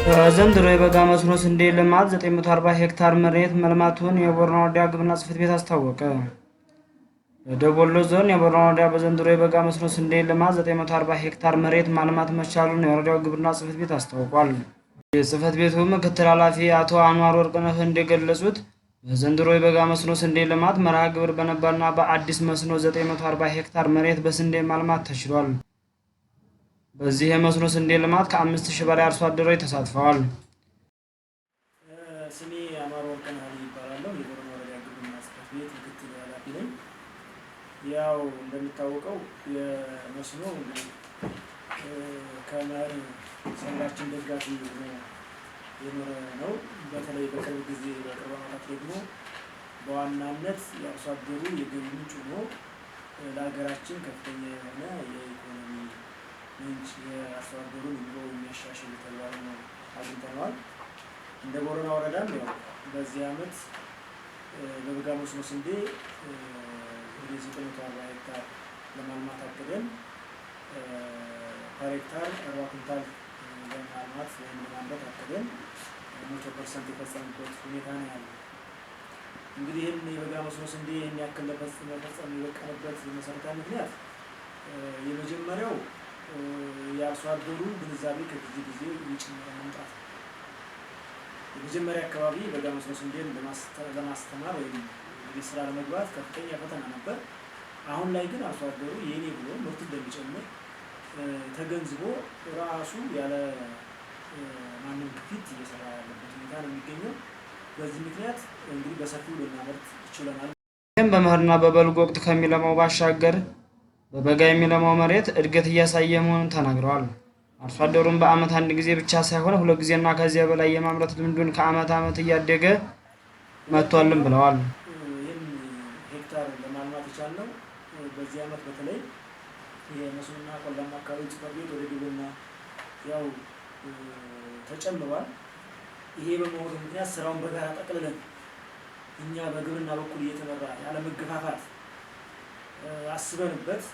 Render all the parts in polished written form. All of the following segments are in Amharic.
ዘንድሮ የበጋ መስኖ ስንዴ ልማት 940 ሄክታር መሬት መልማቱን የቦረና ወረዳ ግብርና ጽሕፈት ቤት አስታወቀ። በደቡብ ወሎ ዞን የቦረና ወረዳ በዘንድሮ የበጋ መስኖ ስንዴ ልማት 940 ሄክታር መሬት ማልማት መቻሉን የወረዳው ግብርና ጽሕፈት ቤት አስታውቋል። የጽሕፈት ቤቱ ምክትል ኃላፊ አቶ አንዋር ወርቅነህ እንደገለጹት በዘንድሮ የበጋ መስኖ ስንዴ ልማት መርሃ ግብር በነባርና በአዲስ መስኖ 940 ሄክታር መሬት በስንዴ ማልማት ተችሏል። በዚህ የመስኖ ስንዴ ልማት ከ5000 በላይ አርሶ አደሮች ተሳትፈዋል። ስሜ አማሮ ወርቅነህ ይባላለሁ። የቦረና ወረዳ ግብርና ጽሕፈት ቤት ምክትል ኃላፊ ነኝ። ያው እንደሚታወቀው የመስኖ ከመኸር ሰብላችን ደጋፊ የኖረ ነው። በተለይ በቅርብ ጊዜ በቅርብ ዓመታት ደግሞ በዋናነት የአርሶ አደሩ የገቢ ምንጭ ሆኖ ለሀገራችን ከፍተኛ የሆነ የኢኮኖሚ ምንጭ የአርሶ አደሩን ኑሮ የሚያሻሽል ተግባር ነው አግኝተነዋል። እንደ ቦረና ወረዳም ያው በዚህ ዓመት በበጋ መስኖ ስንዴ ወደ 940 ሄክታር ለማልማት አቅደን ፐር ሄክታር 40 ኩንታል ለማልማት ወይም ለማምረት አቅደን 100% የፈጸምበት ሁኔታ ነው ያለው። እንግዲህ ይህን የበጋ መስኖ ስንዴ ይህን ያክል ለመፈጸም የበቃንበት መሰረታዊ ምክንያት የመጀመሪያው የአርሶ አደሩ ግንዛቤ ከጊዜ ጊዜ እየጨመረ መምጣት ነው። የመጀመሪያ አካባቢ በጋ መስኖ ስንዴን ለማስተማር ወይም ወደ ስራ ለመግባት ከፍተኛ ፈተና ነበር። አሁን ላይ ግን አርሶ አደሩ የኔ ብሎ ምርት እንደሚጨምር ተገንዝቦ ራሱ ያለ ማንም ግፊት እየሰራ ያለበት ሁኔታ ነው የሚገኘው። በዚህ ምክንያት እንግዲህ በሰፊው ልናመርት ይችለናል። ይህም በመኸርና በበልግ ወቅት ከሚለማው ባሻገር በበጋ የሚለማው መሬት እድገት እያሳየ መሆኑን ተናግረዋል። አርሶ አደሩም በዓመት አንድ ጊዜ ብቻ ሳይሆን 2 ጊዜና ከዚያ በላይ የማምረት ልምዱን ከዓመት ዓመት እያደገ መጥቷልም ብለዋል። ይህን ሄክታር ለማልማት የቻልነው በዚህ ዓመት በተለይ የመስኖና ቆላማ አካባቢ ጽሕፈት ቤት ወደ ግብርና ያው ተጨምሯል። ይሄ በመሆኑ ምክንያት ስራውን በጋራ ጠቅልለን እኛ በግብርና በኩል እየተመራ ያለ መገፋፋት አስበንበት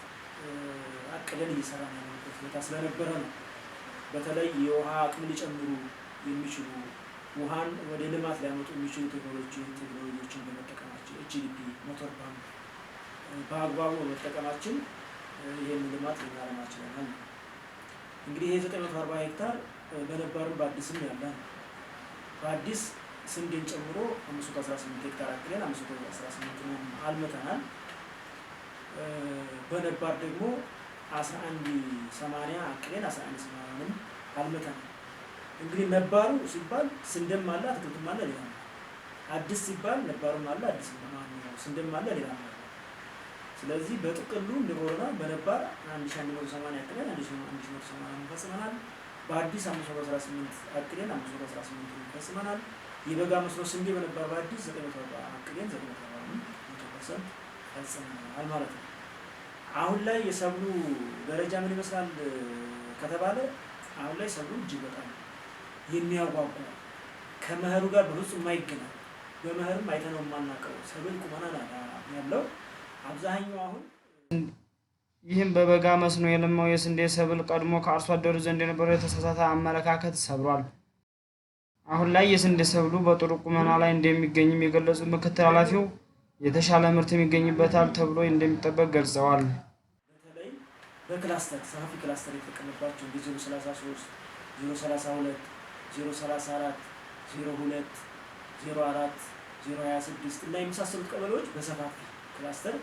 አቅደን እየሰራን ያለበት ሁኔታ ስለነበረ ነው። በተለይ የውሃ አቅም ሊጨምሩ የሚችሉ ውሃን ወደ ልማት ሊያመጡ የሚችሉ ቴክኖሎጂዎችን በመጠቀማችን HDP ሞተር ፓምፕ በአግባቡ በመጠቀማችን ይህን ልማት ልናለማ ችለናል። እንግዲህ ይህ 940 ሄክታር በነባርም በአዲስም ያለ ነው። በአዲስ ስንዴን ጨምሮ 518 ሄክታር አቅደን 518 አልምተናል። በነባር ደግሞ 1180 አቅደን 1180 አልምተናል። እንግዲህ ነባሩ ሲባል ስንዴም አለ አትክልትም አለ ሌላ ነው። አዲስ ሲባል ነባሩም አለ አዲስ ስንዴም አለ ሌላ ነው። ስለዚህ በጥቅሉ እንደ ቦረና በነባር 1180 አቅደን 1180 ፈጽመናል። በአዲስ 518 አቅደን 518 ፈጽመናል። የበጋ መስኖ ስንዴ በነባር በአዲስ 940 አቅደን 940% ፈጽመናል ማለት ነው። አሁን ላይ የሰብሉ ደረጃ ምን ይመስላል ከተባለ አሁን ላይ ሰብሉ እጅግ በጣም የሚያጓጓ ከመኸሩ ጋር በፍጹም የማይገናኝ በመኸርም አይተነው የማናውቀው ሰብል ቁመና ያለው አብዛኛው አሁን ይህም በበጋ መስኖ የለማው የስንዴ ሰብል ቀድሞ ከአርሶ አደሩ ዘንድ የነበረው የተሳሳተ አመለካከት ሰብሯል። አሁን ላይ የስንዴ ሰብሉ በጥሩ ቁመና ላይ እንደሚገኝም የገለጹት ምክትል ኃላፊው የተሻለ ምርት የሚገኝበታል ተብሎ እንደሚጠበቅ ገልጸዋል። በተለይ በክላስተር ሰፋፊ ክላስተር የተጠቀመባቸው 033 032 034 02 04 026 እና የመሳሰሉት ቀበሌዎች በሰፋፊ ክላስተር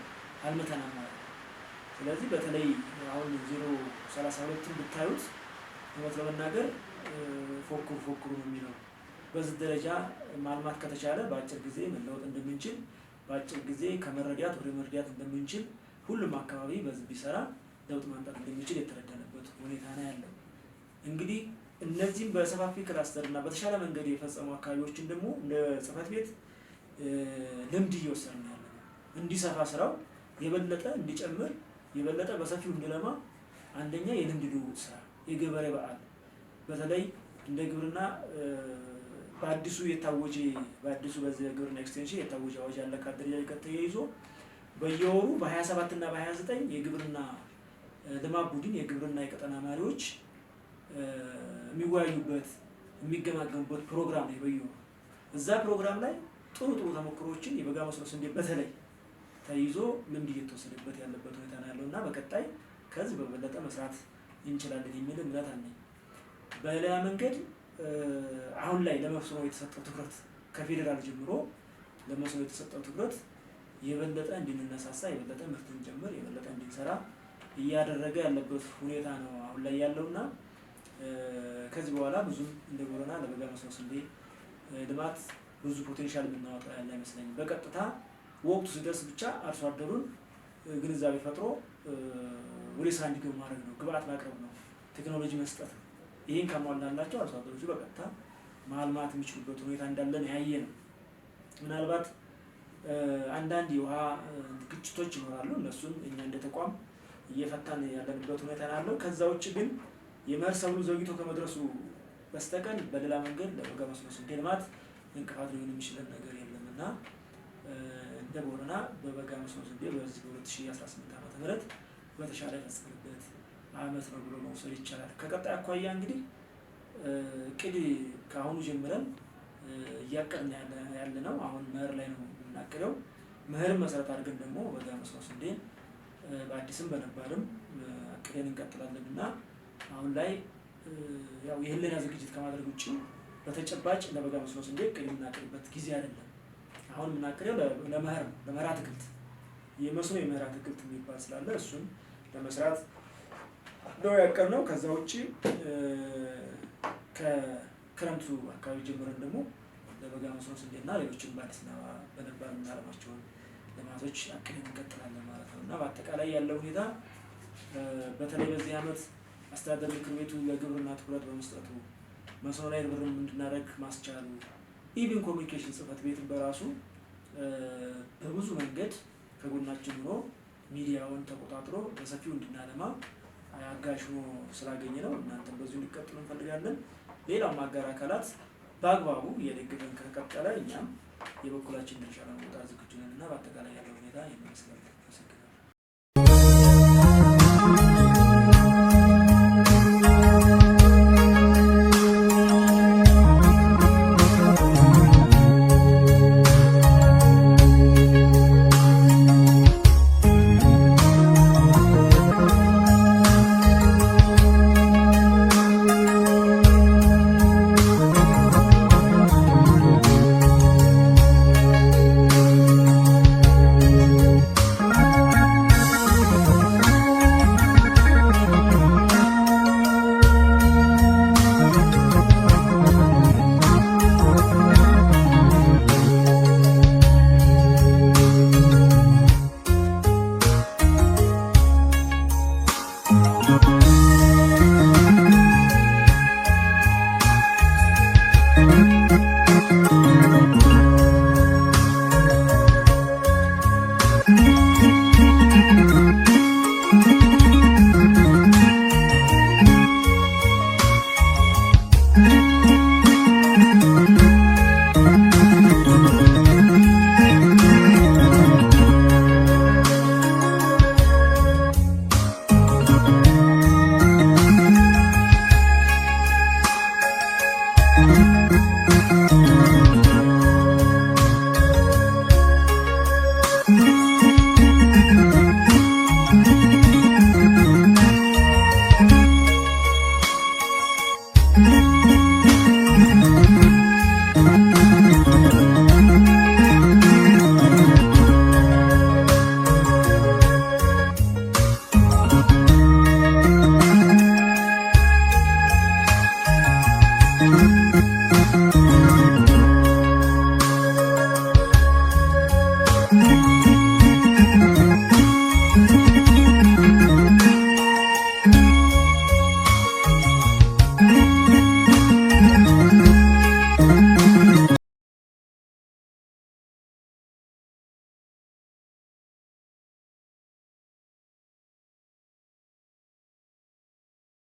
አልምተናል ማለት ነው። ስለዚህ በተለይ አሁን 032ን ብታዩት እውነት ለመናገር ፎክሩ ነው የሚለው። በዚህ ደረጃ ማልማት ከተቻለ በአጭር ጊዜ መለወጥ እንደምንችል በአጭር ጊዜ ከመረዳት ወደ መርዳት እንደምንችል ሁሉም አካባቢ በዚህ ቢሰራ ለውጥ ማምጣት እንደሚችል የተረዳንበት ሁኔታ ነው ያለው። እንግዲህ እነዚህም በሰፋፊ ክላስተር እና በተሻለ መንገድ የፈጸሙ አካባቢዎችን ደግሞ እንደ ጽሕፈት ቤት ልምድ እየወሰድን ያለ እንዲሰፋ ስራው የበለጠ እንዲጨምር የበለጠ በሰፊው እንዲለማ አንደኛ የልምድ ልውውጥ ስራ የገበሬ በዓል በተለይ እንደ ግብርና በአዲሱ የታወጀ በአዲሱ በዚህ ግብርና ኤክስቴንሽን የታወጀ አዋጅ ያለ ካደረጃጀት ተያይዞ በየወሩ በ27 እና በ29 የግብርና ልማት ቡድን የግብርና የቀጠና መሪዎች የሚወያዩበት የሚገማገሙበት ፕሮግራም ነው በየወሩ። እዛ ፕሮግራም ላይ ጥሩ ተሞክሮዎችን የበጋ መስኖ ስንዴ በተለይ ተይዞ ልምድ እየተወሰደበት ያለበት ሁኔታ ነው ያለውና በቀጣይ ከዚህ በበለጠ መስራት እንችላለን የሚል እምነት አለኝ። በሌላ መንገድ አሁን ላይ ለመስኖ የተሰጠው ትኩረት ከፌዴራል ጀምሮ ለመስኖ የተሰጠው ትኩረት የበለጠ እንድንነሳሳ የበለጠ ምርት እንጀምር የበለጠ እንድንሰራ እያደረገ ያለበት ሁኔታ ነው አሁን ላይ ያለውና ከዚህ በኋላ ብዙ እንደ ቦረና ለበጋ መስኖ ስንዴ ልማት ብዙ ፖቴንሻል የምናወጣ ያለ አይመስለኝም። በቀጥታ ወቅቱ ሲደርስ ብቻ አርሶ አደሩን ግንዛቤ ፈጥሮ ወደ ስራ እንዲገቡ ማድረግ ነው፣ ግብአት ማቅረብ ነው፣ ቴክኖሎጂ መስጠት ነው። ይህን ካሟላላቸው አርሶ አደሮቹ በቀጥታ ማልማት የሚችሉበት ሁኔታ እንዳለን ያየ ነው። ምናልባት አንዳንድ የውሃ ግጭቶች ይኖራሉ። እነሱን እኛ እንደ ተቋም እየፈታን ያለንበት ሁኔታ ያለው። ከዛ ውጭ ግን የመኸር ሰብሉ ዘግይቶ ከመድረሱ በስተቀር በሌላ መንገድ ለበጋ መስኖ ስንዴ ልማት እንቅፋት ሊሆን የሚችል ነገር የለምና እንደ ቦረና በበጋ መስኖ ስንዴ በዚህ በ2018 ዓ.ም በተሻለ የፈጸመበት ዓመት ነው ብሎ መውሰድ ይቻላል። ከቀጣይ አኳያ እንግዲህ እቅድ ከአሁኑ ጀምረን እያቀድን ያለ ነው። አሁን መኸር ላይ ነው የምናቅደው። መኸርን መሰረት አድርገን ደግሞ በጋ መስኖ ስንዴን በአዲስም በነባርም አቅደን እንቀጥላለን እና አሁን ላይ ያው የህሊና ዝግጅት ከማድረግ ውጭ በተጨባጭ ለበጋ መስኖ ስንዴ እቅድ የምናቅድበት ጊዜ አይደለም። አሁን የምናቅደው ለመኸር ነው፣ ለመኸር አትክልት የመስኖ የመኸር አትክልት የሚባል ስላለ እሱን ለመስራት ነው ያቀድነው። ከዛ ውጭ ከክረምቱ አካባቢ ጀምረን ደግሞ ለበጋ መስኖ ስንዴና ሌሎችም በአዲስና በነባር የምናለማቸውን ልማቶች አቅደን እንቀጥላለን ማለት ነው እና በአጠቃላይ ያለው ሁኔታ በተለይ በዚህ ዓመት አስተዳደር ምክር ቤቱ ለግብርና ትኩረት በመስጠቱ መስኖ ላይ ርብርብ እንድናደርግ ማስቻሉ ኢቭን ኮሚኒኬሽን ጽሕፈት ቤት በራሱ በብዙ መንገድ ከጎናችን ሆኖ ሚዲያውን ተቆጣጥሮ በሰፊው እንድናለማ አጋዥ ሆኖ ስላገኘ ነው። እናንተም በዚሁ እንዲቀጥሉ እንፈልጋለን። ሌላው አጋር አካላት በአግባቡ እየደገፈን ከቀጠለ እኛም የበኩላችን ድርሻ ለመውጣት ዝግጁ ነን እና በአጠቃላይ ያለው ሁኔታ ይመስላል። Thank you.